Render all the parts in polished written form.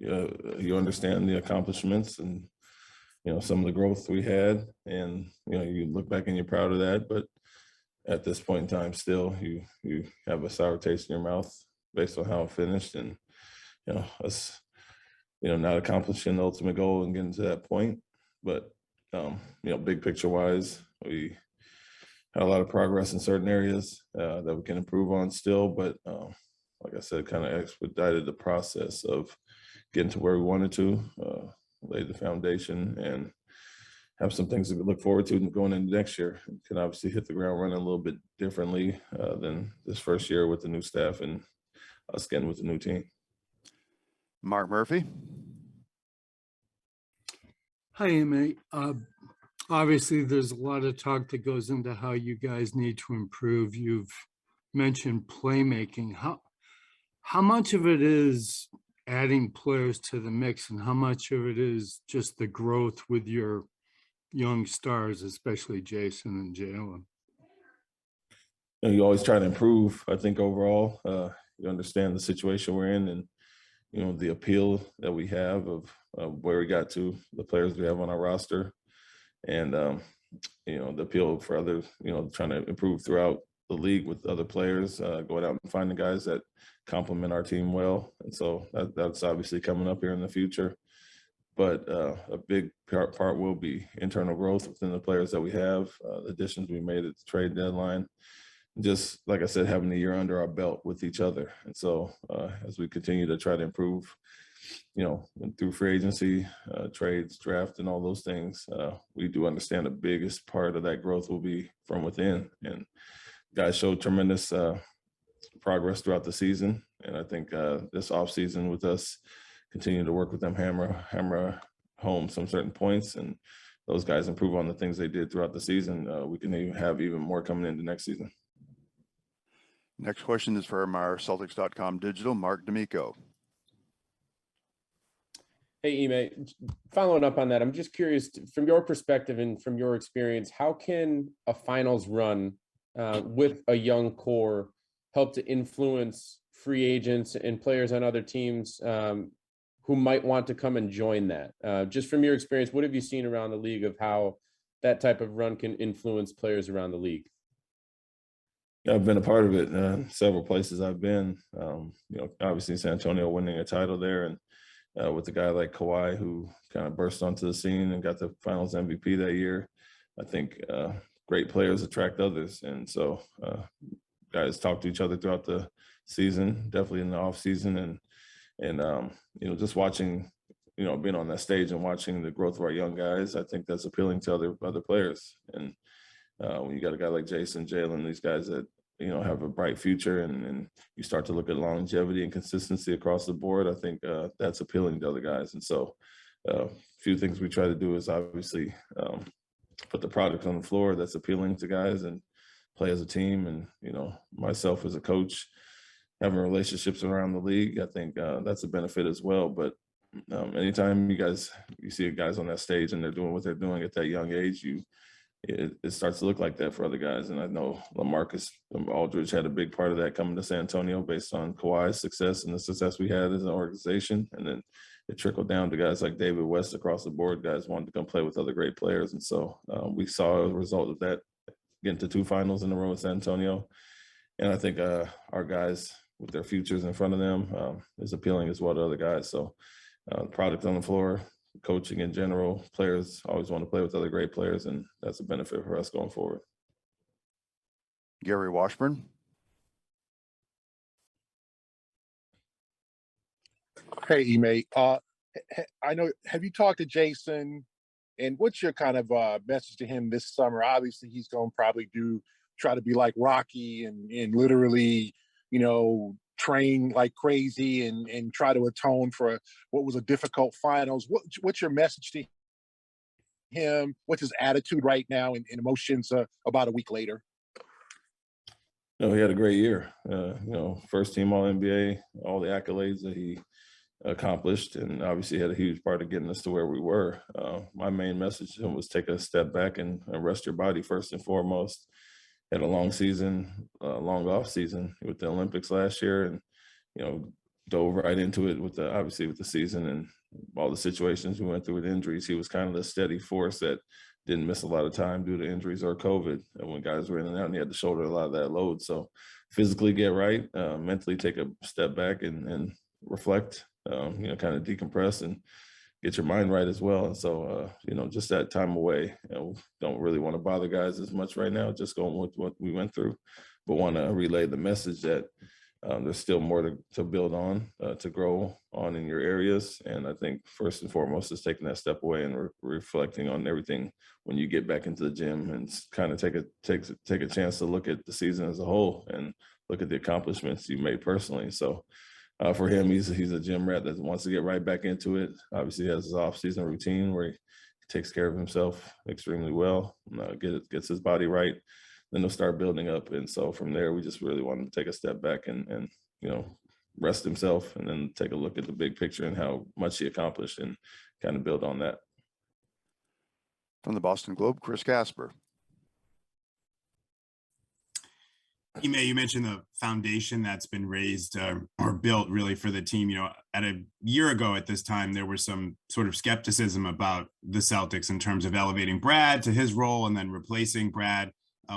you understand the accomplishments and, some of the growth we had, and, you look back and you're proud of that. But at this point in time, still, you have a sour taste in your mouth based on how it finished, and, us, not accomplishing the ultimate goal and getting to that point. But, big picture wise, we had a lot of progress in certain areas that we can improve on still. But like I said, kind of expedited the process of getting to where we wanted to, lay the foundation, and have some things to look forward to going into next year. Can obviously hit the ground running a little bit differently than this first year with the new staff and us getting with the new team. Mark Murphy. Hi, Ime. Obviously, there's a lot of talk that goes into how you guys need to improve. You've mentioned playmaking. How much of it is adding players to the mix, and how much of it is just the growth with your young stars, especially Jason and Jalen? You always try to improve. I think overall, you understand the situation we're in, and the appeal that we have of where we got to, the players we have on our roster, and the appeal for others, trying to improve throughout the league with other players, going out and finding guys that complement our team well. And so that's obviously coming up here in the future. But a big part will be internal growth within the players that we have, the additions we made at the trade deadline. Just like I said, having a year under our belt with each other. And so as we continue to try to improve, through free agency, trades, draft, and all those things, we do understand the biggest part of that growth will be from within. And guys showed tremendous progress throughout the season. And I think this offseason with us continuing to work with them, hammer home some certain points, and those guys improve on the things they did throughout the season, we can have even more coming into next season. Next question is from our Celtics.com digital, Mark D'Amico. Hey, Ime, following up on that, I'm just curious, from your perspective and from your experience, how can a finals run with a young core help to influence free agents and players on other teams who might want to come and join that? Just from your experience, what have you seen around the league of how that type of run can influence players around the league? I've been a part of it. Several places I've been. Obviously San Antonio winning a title there, and with a guy like Kawhi who kind of burst onto the scene and got the Finals MVP that year. I think great players attract others, and so guys talk to each other throughout the season, definitely in the off season, and just watching, being on that stage and watching the growth of our young guys. I think that's appealing to other players. And when you got a guy like Jason, Jalen, these guys that have a bright future, and you start to look at longevity and consistency across the board, I think that's appealing to other guys. And so a few things we try to do is obviously put the product on the floor that's appealing to guys and play as a team. And, myself as a coach, having relationships around the league, I think that's a benefit as well. But anytime you see guys on that stage and they're doing what they're doing at that young age, it starts to look like that for other guys. And I know LaMarcus Aldridge had a big part of that coming to San Antonio based on Kawhi's success and the success we had as an organization. And then it trickled down to guys like David West across the board. Guys wanted to come play with other great players. And so we saw a result of that, getting to 2 finals in a row in San Antonio. And I think our guys with their futures in front of them is appealing as well to other guys. So the product on the floor, coaching in general, players always want to play with other great players, and that's a benefit for us going forward. Gary Washburn. Hey, Ime. I know, have you talked to Jason, and what's your kind of message to him this summer? Obviously, he's going to probably try to be like Rocky and literally, train like crazy and try to atone for what was a difficult finals. What's your message to him? What's his attitude right now and emotions about a week later? He had a great year. First team All-NBA, all the accolades that he accomplished, and obviously had a huge part of getting us to where we were. My main message to him was take a step back and rest your body first and foremost. Had a long season, long off season with the Olympics last year, and dove right into it with obviously with the season and all the situations we went through with injuries. He was kind of the steady force that didn't miss a lot of time due to injuries or COVID. And when guys were in and out, and he had to shoulder a lot of that load. So physically get right, mentally take a step back and reflect, kind of decompress and get your mind right as well. And so, just that time away, don't really want to bother guys as much right now, just going with what we went through, but want to relay the message that there's still more to build on, to grow on in your areas. And I think first and foremost is taking that step away and reflecting on everything when you get back into the gym and kind of take a chance to look at the season as a whole and look at the accomplishments you made personally. So for him, he's a gym rat that wants to get right back into it. Obviously, he has his off-season routine where he takes care of himself extremely well, gets his body right. Then he'll start building up. And so from there, we just really want him to take a step back and rest himself and then take a look at the big picture and how much he accomplished and kind of build on that. From the Boston Globe, Chris Casper. Ime, you mentioned the foundation that's been raised or built really for the team. At a year ago at this time, there was some sort of skepticism about the Celtics in terms of elevating Brad to his role and then replacing Brad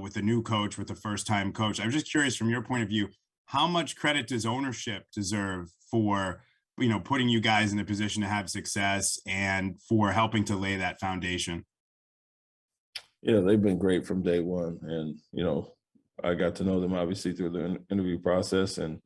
with a new coach, with a first-time coach. I was just curious, from your point of view, how much credit does ownership deserve for, putting you guys in a position to have success and for helping to lay that foundation? Yeah, they've been great from day one. And, I got to know them obviously through the interview process, and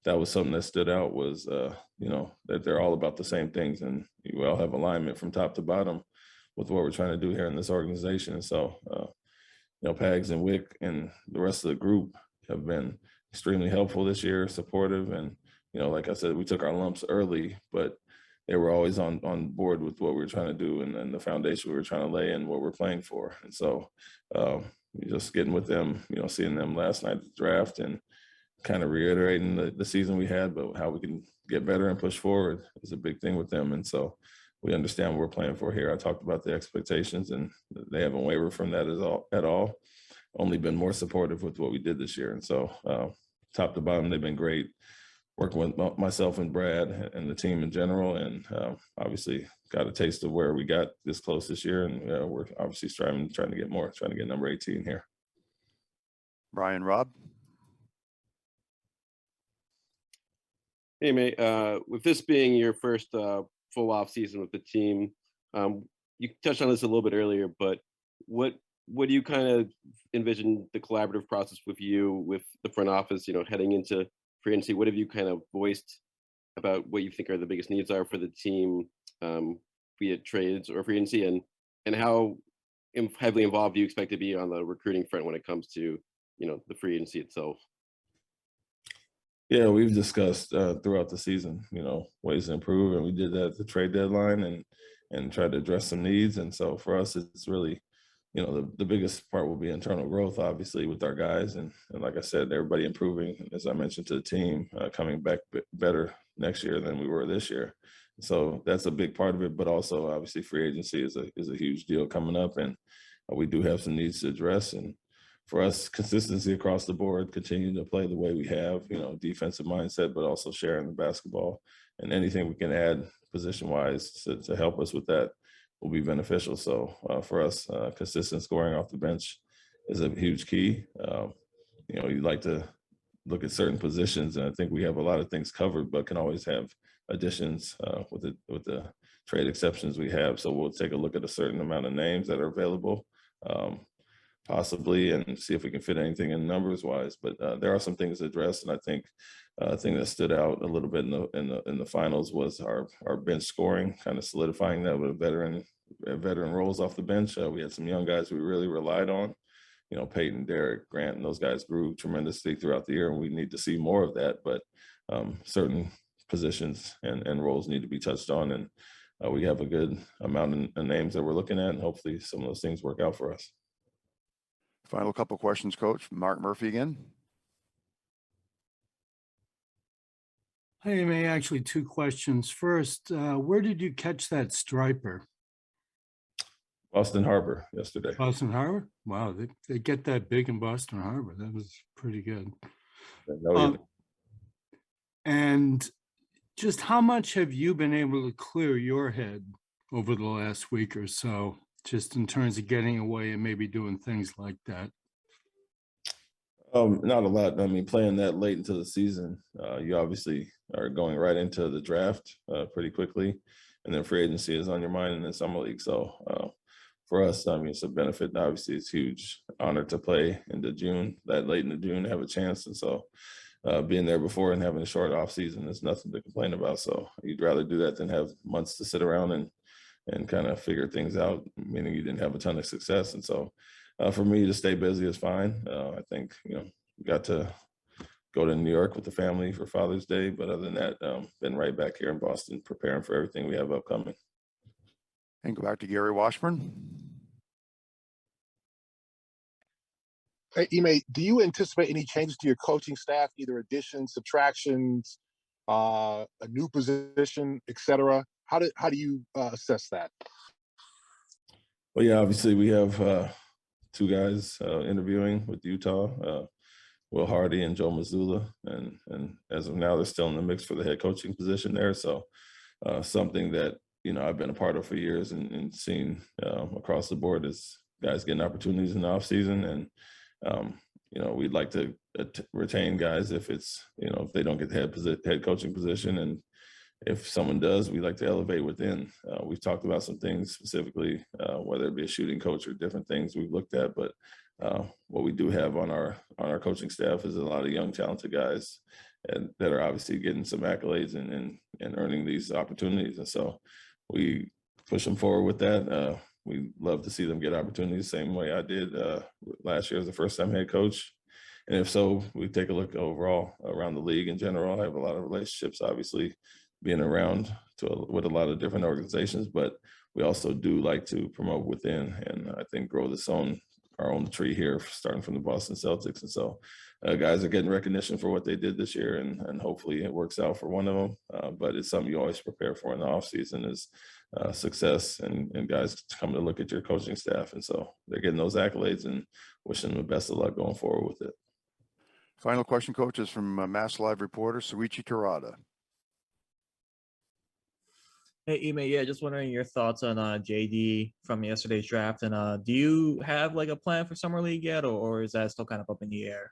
that was something that stood out was, that they're all about the same things, and we all have alignment from top to bottom with what we're trying to do here in this organization. And so, Pags and Wick and the rest of the group have been extremely helpful this year, supportive, and like I said, we took our lumps early, but they were always on board with what we were trying to do and the foundation we were trying to lay and what we're playing for. And so just getting with them, seeing them last night at the draft and kind of reiterating the season we had, but how we can get better and push forward is a big thing with them. And so we understand what we're playing for here. I talked about the expectations, and they haven't wavered from that at all. Only been more supportive with what we did this year. And so top to bottom, they've been great. Working with myself and Brad and the team in general, and obviously got a taste of where we got this close this year, and we're obviously trying to get more, trying to get number 18 here. Brian Robb. Hey, mate, with this being your first full off season with the team, you touched on this a little bit earlier, but what do you kind of envision the collaborative process with you, with the front office, heading into free agency? What have you kind of voiced about what you think are the biggest needs are for the team, be it trades or free agency, and how heavily involved do you expect to be on the recruiting front when it comes to, the free agency itself? Yeah, we've discussed throughout the season, ways to improve, and we did that at the trade deadline and tried to address some needs. And so for us, it's really, the biggest part will be internal growth, obviously, with our guys. And like I said, everybody improving, as I mentioned to the team, coming back better next year than we were this year. So that's a big part of it. But also, obviously, free agency is a huge deal coming up. And we do have some needs to address. And for us, consistency across the board, continuing to play the way we have, defensive mindset, but also sharing the basketball. And anything we can add position-wise to help us with that will be beneficial. So for us, consistent scoring off the bench is a huge key. You'd like to look at certain positions, and I think we have a lot of things covered, but can always have additions with the trade exceptions we have. So we'll take a look at a certain amount of names that are available, possibly, and see if we can fit anything in numbers wise. But there are some things to address, and I think a thing that stood out a little bit in the finals was our bench scoring, kind of solidifying that with veteran roles off the bench. We had some young guys we really relied on, Peyton, Derek, Grant, and those guys grew tremendously throughout the year, and we need to see more of that. But certain positions and roles need to be touched on, and we have a good amount of names that we're looking at, and hopefully some of those things work out for us. Final couple of questions, Coach. Mark Murphy again. Hey, May, actually 2 questions. First, where did you catch that striper? Boston Harbor yesterday. Boston Harbor? Wow, they get that big in Boston Harbor. That was pretty good. No, And just how much have you been able to clear your head over the last week or so, just in terms of getting away and maybe doing things like that? Not a lot. I mean, playing that late into the season, you obviously are going right into the draft pretty quickly, and then free agency is on your mind, and then summer league. So for us, I mean, it's a benefit. Obviously, it's huge honor to play into June, that late into June, have a chance, and so being there before and having a short off season is nothing to complain about. So you'd rather do that than have months to sit around and kind of figure things out, meaning you didn't have a ton of success, and so. For me to stay busy is fine. I think, got to go to New York with the family for Father's Day, but other than that, been right back here in Boston preparing for everything we have upcoming. And go back to Gary Washburn. Hey, Ime, do you anticipate any changes to your coaching staff, either additions, subtractions, a new position, et cetera? How do you assess that? Well, yeah, obviously we have two guys interviewing with Utah, Will Hardy and Joe Mazzulla, and as of now, they're still in the mix for the head coaching position there. So something that I've been a part of for years and seen across the board is guys getting opportunities in the offseason, and we'd like to retain guys if it's if they don't get the head coaching position, and if someone does, we like to elevate within. We've talked about some things specifically, whether it be a shooting coach or different things we've looked at. But what we do have on our coaching staff is a lot of young, talented guys, and that are obviously getting some accolades and earning these opportunities. And so we push them forward with that. We love to see them get opportunities, same way I did last year as a first-time head coach. And if so, we take a look overall around the league in general. I have a lot of relationships, obviously, being around with a lot of different organizations, but we also do like to promote within, and I think grow our own tree here, starting from the Boston Celtics. And so guys are getting recognition for what they did this year, and hopefully it works out for one of them. But it's something you always prepare for in the offseason is success and guys come to look at your coaching staff. And so they're getting those accolades and wishing them the best of luck going forward with it. Final question, Coach, is from Mass Live reporter Suichi Terada. Hey, Ime, yeah, just wondering your thoughts on JD from yesterday's draft. And do you have like a plan for Summer League yet, or is that still kind of up in the air?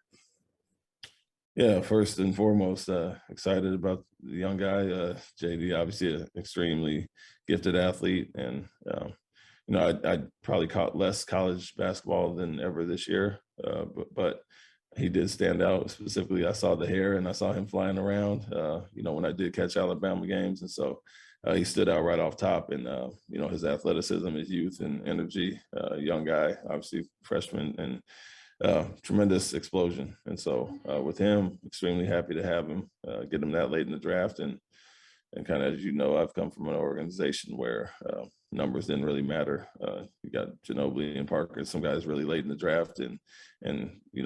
Yeah, first and foremost, excited about the young guy. JD, obviously an extremely gifted athlete. And, I probably caught less college basketball than ever this year, but he did stand out. Specifically, I saw the hair and I saw him flying around, when I did catch Alabama games. And so he stood out right off top, and his athleticism, his youth and energy, young guy, obviously freshman, and tremendous explosion. And so with him, extremely happy to have him, get him that late in the draft. And kind of, as you know, I've come from an organization where numbers didn't really matter. You got Ginobili and Parker, some guys really late in the draft, and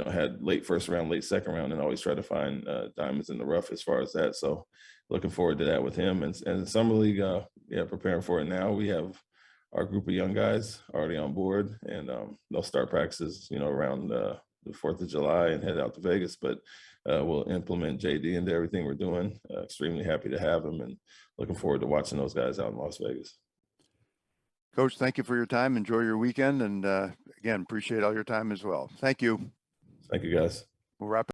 had late first round, late second round, and always try to find diamonds in the rough as far as that. So looking forward to that with him. And Summer League, preparing for it now. We have our group of young guys already on board, and they'll start practices, around the 4th of July and head out to Vegas. But we'll implement JD into everything we're doing. Extremely happy to have him, and looking forward to watching those guys out in Las Vegas. Coach, thank you for your time. Enjoy your weekend. And again, appreciate all your time as well. Thank you. Thank you, guys. We'll wrap